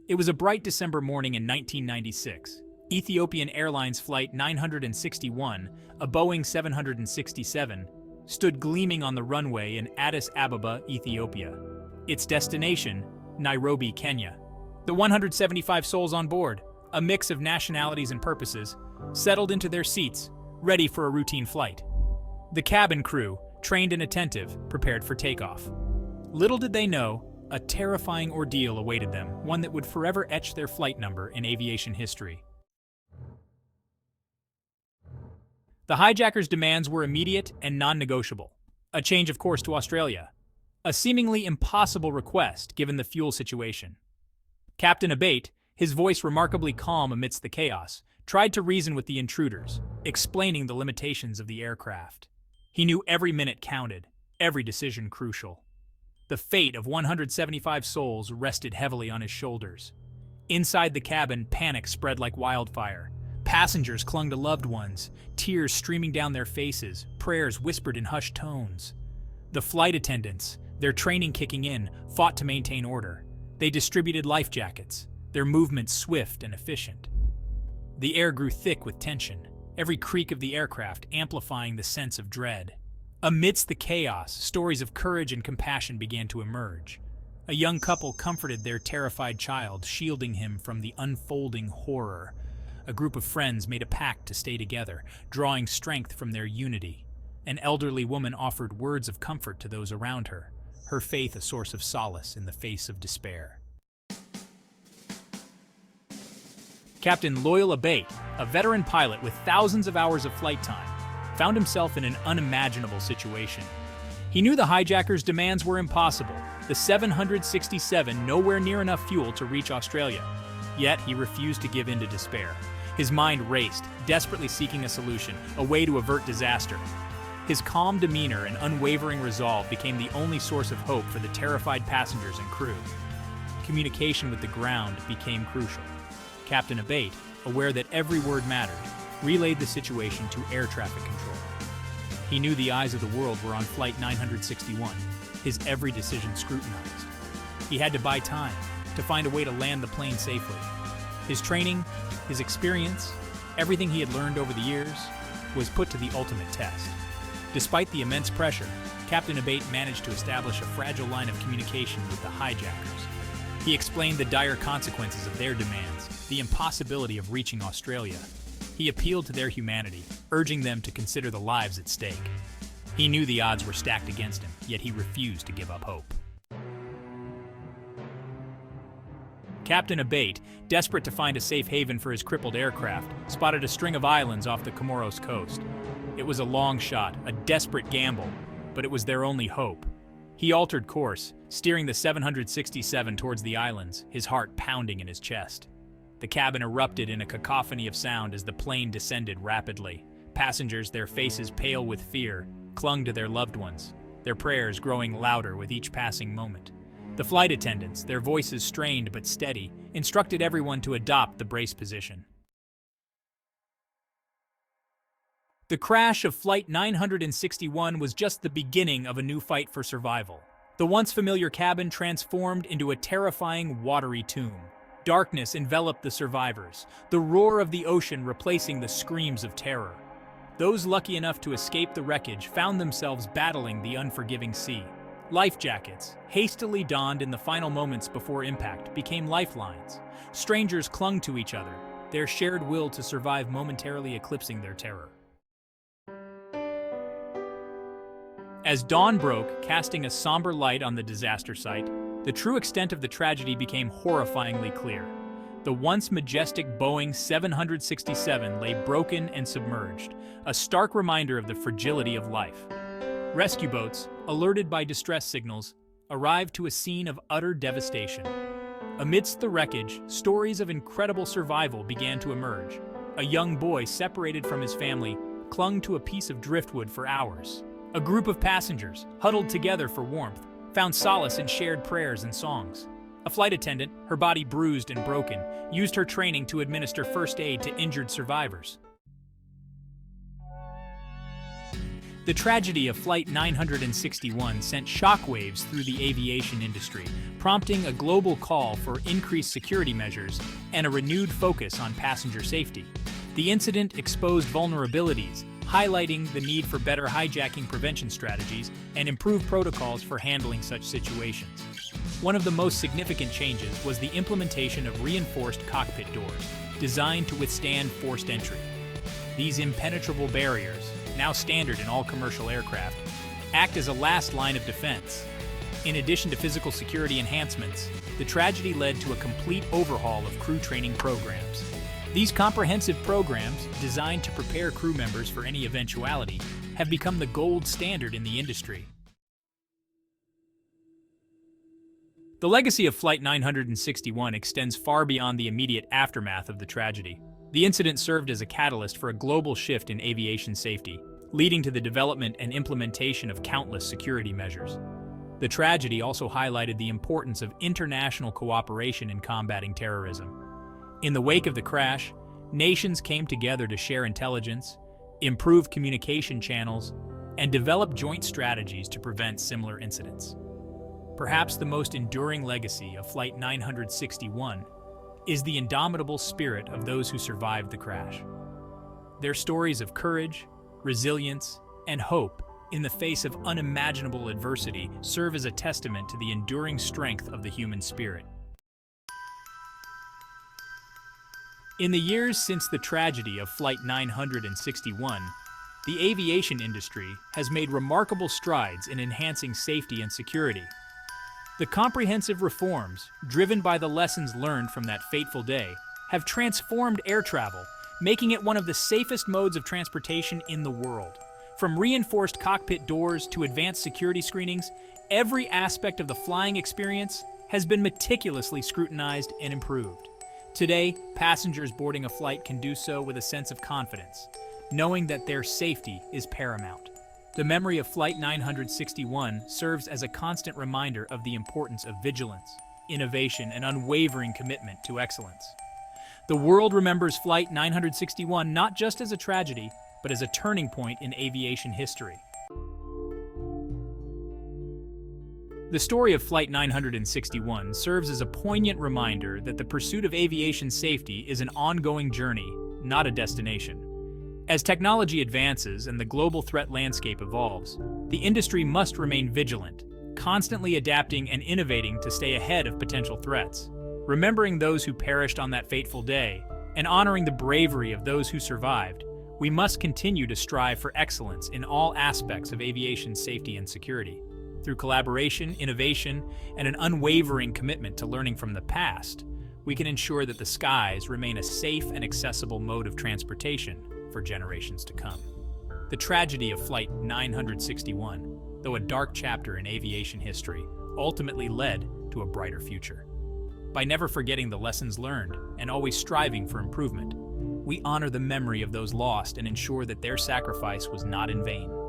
It was a bright December morning in 1996. Ethiopian Airlines Flight 961, a Boeing 767, stood gleaming on the runway in Addis Ababa, Ethiopia. Its destination, Nairobi, Kenya. The 175 souls on board, a mix of nationalities and purposes, settled into their seats, ready for a routine flight. The cabin crew, trained and attentive, prepared for takeoff. Little did they know, a terrifying ordeal awaited them, one that would forever etch their flight number in aviation history. The hijackers' demands were immediate and non-negotiable. A change of course to Australia. A seemingly impossible request given the fuel situation. Captain Abate, his voice remarkably calm amidst the chaos, tried to reason with the intruders, explaining the limitations of the aircraft. He knew every minute counted, every decision crucial. The fate of 175 souls rested heavily on his shoulders. Inside the cabin, panic spread like wildfire. Passengers clung to loved ones, tears streaming down their faces, prayers whispered in hushed tones. The flight attendants, their training kicking in, fought to maintain order. They distributed life jackets, their movements swift and efficient. The air grew thick with tension, every creak of the aircraft amplifying the sense of dread. Amidst the chaos, stories of courage and compassion began to emerge. A young couple comforted their terrified child, shielding him from the unfolding horror. A group of friends made a pact to stay together, drawing strength from their unity. An elderly woman offered words of comfort to those around her, her faith a source of solace in the face of despair. Captain Loyal Abate, a veteran pilot with thousands of hours of flight time, found himself in an unimaginable situation. He knew the hijackers' demands were impossible, the 767 nowhere near enough fuel to reach Australia. Yet he refused to give in to despair. His mind raced, desperately seeking a solution, a way to avert disaster. His calm demeanor and unwavering resolve became the only source of hope for the terrified passengers and crew. Communication with the ground became crucial. Captain Abate, aware that every word mattered, relayed the situation to air traffic control. He knew the eyes of the world were on Flight 961, his every decision scrutinized. He had to buy time, to find a way to land the plane safely. His training, his experience, everything he had learned over the years, was put to the ultimate test. Despite the immense pressure, Captain Abate managed to establish a fragile line of communication with the hijackers. He explained the dire consequences of their demands, the impossibility of reaching Australia. He appealed to their humanity, urging them to consider the lives at stake. He knew the odds were stacked against him, yet he refused to give up hope. Captain Abate, desperate to find a safe haven for his crippled aircraft, spotted a string of islands off the Comoros coast. It was a long shot, a desperate gamble, but it was their only hope. He altered course, steering the 767 towards the islands, his heart pounding in his chest. The cabin erupted in a cacophony of sound as the plane descended rapidly. Passengers, their faces pale with fear, clung to their loved ones, their prayers growing louder with each passing moment. The flight attendants, their voices strained but steady, instructed everyone to adopt the brace position. The crash of Flight 961 was just the beginning of a new fight for survival. The once familiar cabin transformed into a terrifying, watery tomb. Darkness enveloped the survivors, the roar of the ocean replacing the screams of terror. Those lucky enough to escape the wreckage found themselves battling the unforgiving sea. Life jackets, hastily donned in the final moments before impact, became lifelines. Strangers clung to each other, their shared will to survive momentarily eclipsing their terror. As dawn broke, casting a somber light on the disaster site, the true extent of the tragedy became horrifyingly clear. The once majestic Boeing 767 lay broken and submerged, a stark reminder of the fragility of life. Rescue boats, alerted by distress signals, arrived to a scene of utter devastation. Amidst the wreckage, stories of incredible survival began to emerge. A young boy separated from his family clung to a piece of driftwood for hours. A group of passengers, huddled together for warmth, found solace in shared prayers and songs. A flight attendant, her body bruised and broken, used her training to administer first aid to injured survivors. The tragedy of Flight 961 sent shockwaves through the aviation industry, prompting a global call for increased security measures and a renewed focus on passenger safety. The incident exposed vulnerabilities, highlighting the need for better hijacking prevention strategies and improved protocols for handling such situations. One of the most significant changes was the implementation of reinforced cockpit doors, designed to withstand forced entry. These impenetrable barriers, now standard in all commercial aircraft, act as a last line of defense. In addition to physical security enhancements, the tragedy led to a complete overhaul of crew training programs. These comprehensive programs, designed to prepare crew members for any eventuality, have become the gold standard in the industry. The legacy of Flight 961 extends far beyond the immediate aftermath of the tragedy. The incident served as a catalyst for a global shift in aviation safety, leading to the development and implementation of countless security measures. The tragedy also highlighted the importance of international cooperation in combating terrorism. In the wake of the crash, nations came together to share intelligence, improve communication channels, and develop joint strategies to prevent similar incidents. Perhaps the most enduring legacy of Flight 961 is the indomitable spirit of those who survived the crash. Their stories of courage, resilience, and hope in the face of unimaginable adversity serve as a testament to the enduring strength of the human spirit. In the years since the tragedy of Flight 961, the aviation industry has made remarkable strides in enhancing safety and security. The comprehensive reforms, driven by the lessons learned from that fateful day, have transformed air travel, making it one of the safest modes of transportation in the world. From reinforced cockpit doors to advanced security screenings, every aspect of the flying experience has been meticulously scrutinized and improved. Today, passengers boarding a flight can do so with a sense of confidence, knowing that their safety is paramount. The memory of Flight 961 serves as a constant reminder of the importance of vigilance, innovation, and unwavering commitment to excellence. The world remembers Flight 961 not just as a tragedy, but as a turning point in aviation history. The story of Flight 961 serves as a poignant reminder that the pursuit of aviation safety is an ongoing journey, not a destination. As technology advances and the global threat landscape evolves, the industry must remain vigilant, constantly adapting and innovating to stay ahead of potential threats. Remembering those who perished on that fateful day and honoring the bravery of those who survived, we must continue to strive for excellence in all aspects of aviation safety and security. Through collaboration, innovation, and an unwavering commitment to learning from the past, we can ensure that the skies remain a safe and accessible mode of transportation for generations to come. The tragedy of Flight 961, though a dark chapter in aviation history, ultimately led to a brighter future. By never forgetting the lessons learned and always striving for improvement, we honor the memory of those lost and ensure that their sacrifice was not in vain.